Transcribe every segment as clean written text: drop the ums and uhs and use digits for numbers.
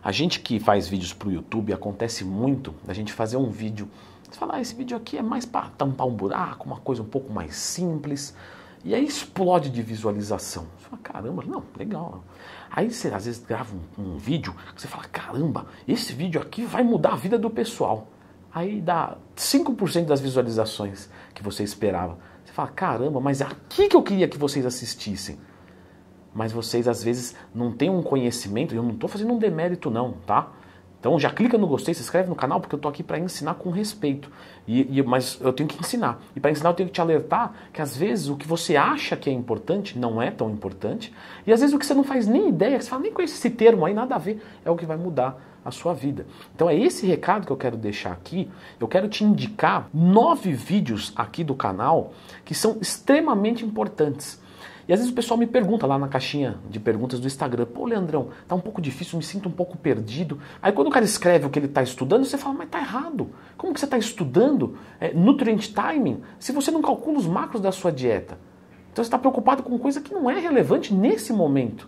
A gente que faz vídeos para o YouTube, acontece muito da gente fazer um vídeo, você fala, esse vídeo aqui é mais para tampar um buraco, uma coisa um pouco mais simples, e aí explode de visualização. Você fala, caramba, não, legal. Aí você às vezes grava um vídeo, você fala, caramba, esse vídeo aqui vai mudar a vida do pessoal. Aí dá 5% das visualizações que você esperava. Você fala, caramba, mas é aqui que eu queria que vocês assistissem. Mas vocês às vezes não têm um conhecimento, e eu não estou fazendo um demérito não, tá? Então já clica no gostei, se inscreve no canal, porque eu estou aqui para ensinar com respeito. Mas eu tenho que ensinar. E para ensinar eu tenho que te alertar que às vezes o que você acha que é importante não é tão importante. E às vezes o que você não faz nem ideia, que você fala, nem conhece esse termo aí, nada a ver, é o que vai mudar a sua vida. Então é esse recado que eu quero deixar aqui. Eu quero te indicar 9 vídeos aqui do canal que são extremamente importantes. E às vezes o pessoal me pergunta lá na caixinha de perguntas do Instagram, pô, Leandrão, tá um pouco difícil, me sinto um pouco perdido. Aí quando o cara escreve o que ele está estudando, você fala, mas tá errado. Como que você está estudando nutrient timing se você não calcula os macros da sua dieta? Então você está preocupado com coisa que não é relevante nesse momento.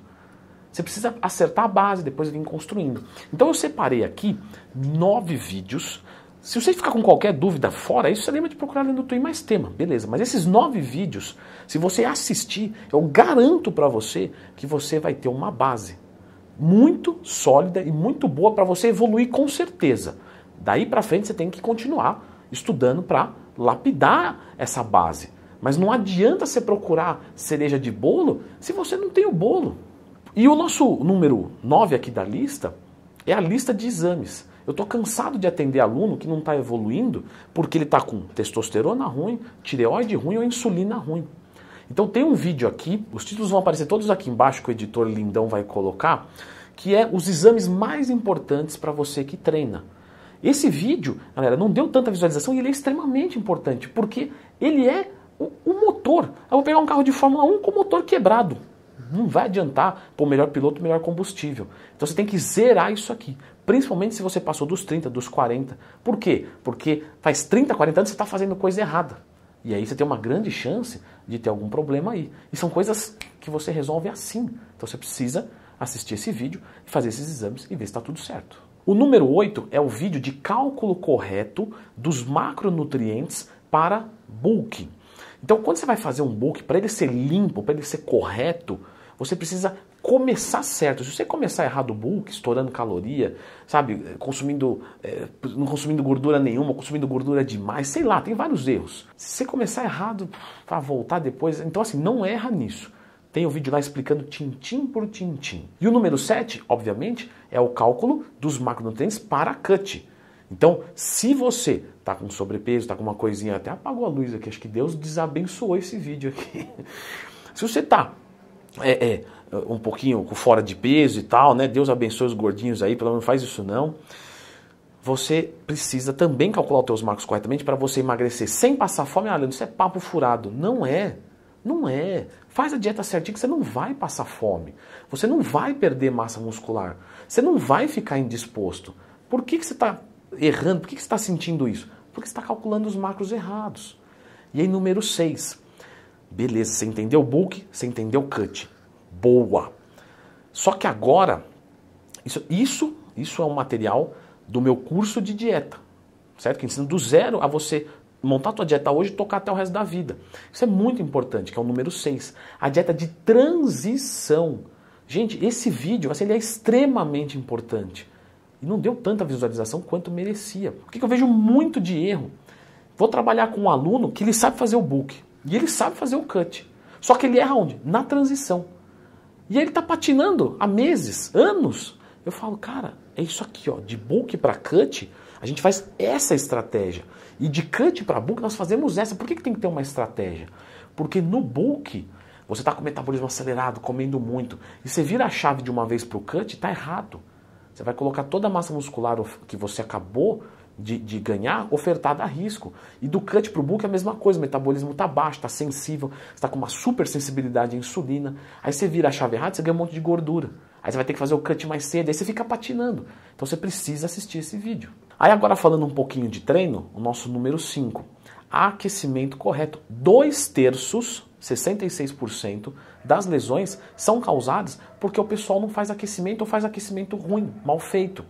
Você precisa acertar a base, depois vir construindo. Então eu separei aqui 9 vídeos. Se você ficar com qualquer dúvida fora isso, você lembra de procurar no YouTube mais tema, beleza. Mas esses 9 vídeos, se você assistir, eu garanto para você que você vai ter uma base muito sólida e muito boa para você evoluir com certeza. Daí para frente você tem que continuar estudando para lapidar essa base. Mas não adianta você procurar cereja de bolo se você não tem o bolo. E o nosso número 9 aqui da lista é a lista de exames. Eu estou cansado de atender aluno que não está evoluindo porque ele está com testosterona ruim, tireoide ruim ou insulina ruim. Então tem um vídeo aqui, os títulos vão aparecer todos aqui embaixo que o editor lindão vai colocar, que é os exames mais importantes para você que treina. Esse vídeo, galera, não deu tanta visualização e ele é extremamente importante porque ele é o motor. Eu vou pegar um carro de Fórmula 1 com o motor quebrado. Não vai adiantar pôr melhor piloto, melhor combustível. Então você tem que zerar isso aqui. Principalmente se você passou dos 30, dos 40. Por quê? Porque faz 30, 40 anos você está fazendo coisa errada. E aí você tem uma grande chance de ter algum problema aí. E são coisas que você resolve assim. Então você precisa assistir esse vídeo e fazer esses exames e ver se está tudo certo. O número 8 é o vídeo de cálculo correto dos macronutrientes para bulking. Então quando você vai fazer um bulk, para ele ser limpo, para ele ser correto, você precisa começar certo. Se você começar errado o bulk, estourando caloria, sabe, não consumindo gordura nenhuma, consumindo gordura demais, sei lá, tem vários erros. Se você começar errado para voltar depois, então assim, não erra nisso. Tem o vídeo lá explicando tintim por tintim. E o número 7, obviamente, é o cálculo dos macronutrientes para cut. Então, se você está com sobrepeso, está com uma coisinha, até apagou a luz aqui, acho que Deus desabençoou esse vídeo aqui. Se você está um pouquinho fora de peso e tal, né? Deus abençoe os gordinhos aí, pelo menos não faz isso não. Você precisa também calcular os teus macros corretamente para você emagrecer sem passar fome. Ah, Leandro, isso é papo furado. Não é. Não é. Faz a dieta certinha que você não vai passar fome. Você não vai perder massa muscular. Você não vai ficar indisposto. Por que você está errando? Por que você está sentindo isso? Porque você está calculando os macros errados. E aí, número 6. Beleza, você entendeu o bulk, você entendeu o cut. Boa. Só que agora, isso é um material do meu curso de dieta, certo? Que ensina do zero a você montar a tua dieta hoje e tocar até o resto da vida. Isso é muito importante, que é o número 6. A dieta de transição. Gente, esse vídeo assim, ele é extremamente importante. E não deu tanta visualização quanto merecia. Por que eu vejo muito de erro? Vou trabalhar com um aluno que ele sabe fazer o bulk. E ele sabe fazer o cut. Só que ele erra onde? Na transição. E aí ele está patinando há meses, anos. Eu falo, cara, é isso aqui, ó, de bulk para cut, a gente faz essa estratégia. E de cut para bulk nós fazemos essa. Por que tem que ter uma estratégia? Porque no bulk você está com o metabolismo acelerado, comendo muito. E você vira a chave de uma vez para o cut, está errado. Você vai colocar toda a massa muscular que você acabou de ganhar ofertada a risco. E do cut para o bulk é a mesma coisa, o metabolismo está baixo, está sensível, você está com uma super sensibilidade à insulina. Aí você vira a chave errada, você ganha um monte de gordura. Aí você vai ter que fazer o cut mais cedo, aí você fica patinando. Então você precisa assistir esse vídeo. Aí agora falando um pouquinho de treino, o nosso número 5. aquecimento correto. 2/3, 66% das lesões são causadas porque o pessoal não faz aquecimento ou faz aquecimento ruim, mal feito.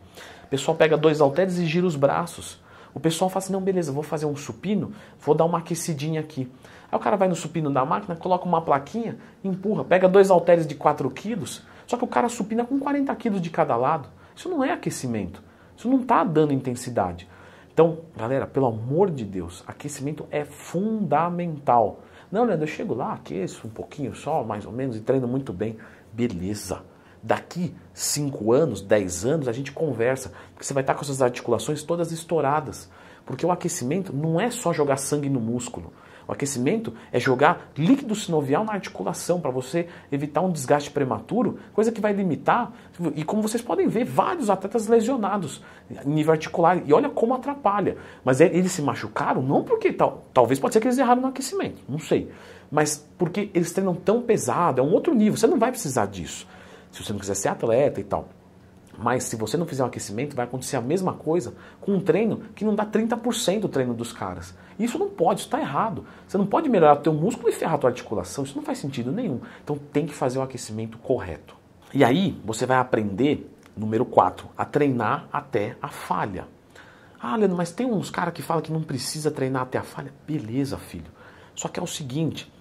O pessoal pega 2 halteres e gira os braços. O pessoal fala assim, não, beleza, vou fazer um supino, vou dar uma aquecidinha aqui. Aí o cara vai no supino da máquina, coloca uma plaquinha, empurra, pega 2 halteres de 4 quilos, só que o cara supina com 40 quilos de cada lado. Isso não é aquecimento, isso não está dando intensidade. Então, galera, pelo amor de Deus, aquecimento é fundamental. Não, Leandro, eu chego lá, aqueço um pouquinho só, mais ou menos, e treino muito bem. Beleza. Daqui 5 anos, 10 anos, a gente conversa, porque você vai estar com essas articulações todas estouradas. Porque o aquecimento não é só jogar sangue no músculo. O aquecimento é jogar líquido sinovial na articulação para você evitar um desgaste prematuro, coisa que vai limitar, e como vocês podem ver, vários atletas lesionados em nível articular, e olha como atrapalha. Mas eles se machucaram não porque, talvez pode ser que eles erraram no aquecimento, não sei, mas porque eles treinam tão pesado, é um outro nível, você não vai precisar disso, se você não quiser ser atleta e tal. Mas se você não fizer um aquecimento, vai acontecer a mesma coisa com um treino que não dá 30% do treino dos caras. Isso não pode, isso está errado. Você não pode melhorar o teu músculo e ferrar a tua articulação, isso não faz sentido nenhum. Então tem que fazer o aquecimento correto. E aí você vai aprender, número 4, a treinar até a falha. Ah, Leandro, mas tem uns caras que falam que não precisa treinar até a falha. Beleza, filho. Só que é o seguinte,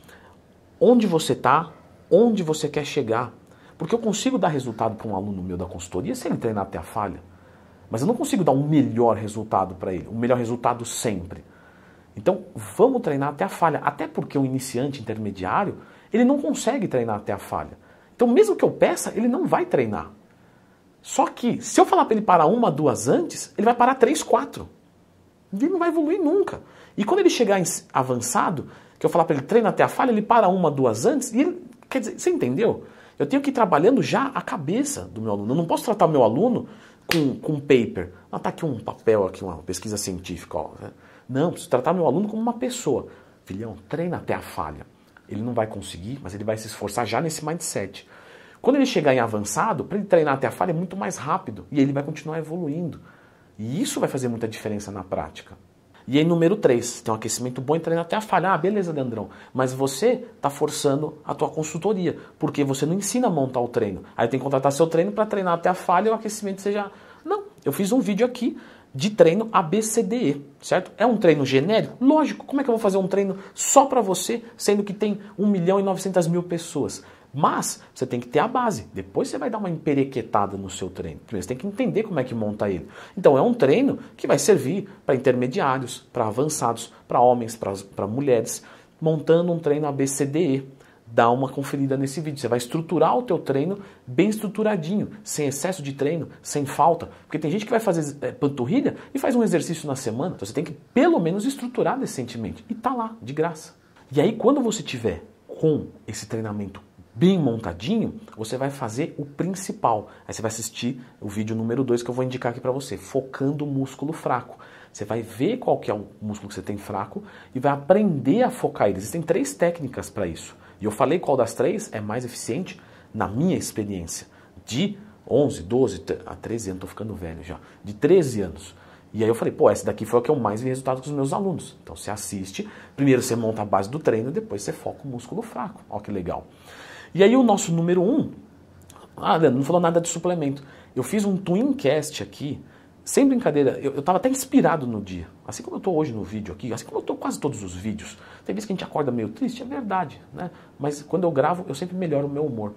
onde você está, onde você quer chegar. Porque eu consigo dar resultado para um aluno meu da consultoria se ele treinar até a falha. Mas eu não consigo dar um melhor resultado para ele, um melhor resultado sempre. Então, vamos treinar até a falha. Até porque o iniciante intermediário, ele não consegue treinar até a falha. Então, mesmo que eu peça, ele não vai treinar. Só que, se eu falar para ele parar 1, 2 antes, ele vai parar 3, 4. Ele não vai evoluir nunca. E quando ele chegar avançado, que eu falar para ele treina até a falha, ele para 1, 2 antes, e ele, quer dizer, você entendeu? Eu tenho que ir trabalhando já a cabeça do meu aluno. Eu não posso tratar meu aluno com um paper. Ah, tá aqui um papel, aqui uma pesquisa científica. Ó, né? Não, preciso tratar meu aluno como uma pessoa. Filhão, treina até a falha. Ele não vai conseguir, mas ele vai se esforçar já nesse mindset. Quando ele chegar em avançado, para ele treinar até a falha é muito mais rápido. E ele vai continuar evoluindo. E isso vai fazer muita diferença na prática. E aí, número 3, tem um aquecimento bom e treina até a falha. Ah, beleza, Leandrão, mas você está forçando a tua consultoria, porque você não ensina a montar o treino. Aí tem que contratar seu treino para treinar até a falha e o aquecimento seja... Não, eu fiz um vídeo aqui de treino ABCDE, certo? É um treino genérico? Lógico, como é que eu vou fazer um treino só para você, sendo que tem 1.900.000 pessoas? Mas você tem que ter a base, depois você vai dar uma emperequetada no seu treino. Primeiro você tem que entender como é que monta ele. Então é um treino que vai servir para intermediários, para avançados, para homens, para mulheres, montando um treino ABCDE. Dá uma conferida nesse vídeo. Você vai estruturar o teu treino bem estruturadinho, sem excesso de treino, sem falta. Porque tem gente que vai fazer panturrilha e faz um exercício na semana. Então você tem que pelo menos estruturar decentemente. E tá lá, de graça. E aí quando você tiver com esse treinamento bem montadinho, você vai fazer o principal. Aí você vai assistir o vídeo número 2 que eu vou indicar aqui para você, focando o músculo fraco. Você vai ver qual que é o músculo que você tem fraco e vai aprender a focar ele. Existem 3 técnicas para isso. E eu falei qual das 3 é mais eficiente na minha experiência. De 11, 12, a 13 anos, tô ficando velho já. De 13 anos. E aí eu falei, pô, essa daqui foi a que eu mais vi resultado com os meus alunos. Então você assiste, primeiro você monta a base do treino, depois você foca o músculo fraco. Olha que legal. E aí o nosso número 1, Leandro, não falou nada de suplemento. Eu fiz um Twincast aqui, sem brincadeira, eu estava até inspirado no dia. Assim como eu estou hoje no vídeo aqui, assim como eu estou quase todos os vídeos. Tem vezes que a gente acorda meio triste, é verdade, né? Mas quando eu gravo, eu sempre melhoro o meu humor.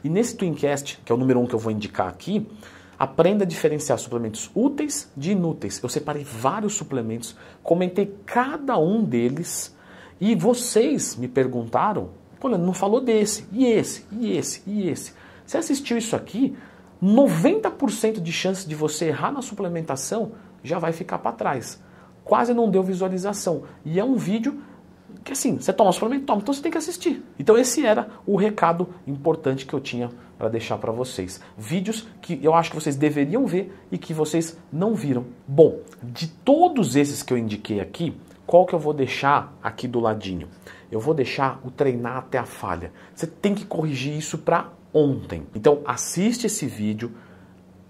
E nesse Twincast, que é o número 1 que eu vou indicar aqui, aprenda a diferenciar suplementos úteis de inúteis. Eu separei vários suplementos, comentei cada um deles, e vocês me perguntaram, pô, não falou desse, e esse, e esse, e esse. Você assistiu isso aqui, 90% de chance de você errar na suplementação já vai ficar para trás. Quase não deu visualização. E é um vídeo que assim, você toma suplemento, toma, então você tem que assistir. Então esse era o recado importante que eu tinha para deixar para vocês. Vídeos que eu acho que vocês deveriam ver e que vocês não viram. Bom, de todos esses que eu indiquei aqui, qual que eu vou deixar aqui do ladinho? Eu vou deixar o treinar até a falha. Você tem que corrigir isso para ontem. Então assiste esse vídeo,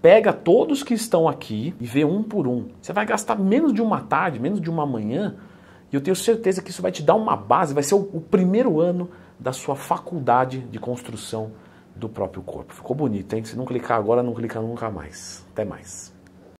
pega todos que estão aqui e vê um por um. Você vai gastar menos de uma tarde, menos de uma manhã E eu tenho certeza que isso vai te dar uma base, vai ser o primeiro ano da sua faculdade de construção do próprio corpo. Ficou bonito, hein? Se não clicar agora, não clica nunca mais. Até mais.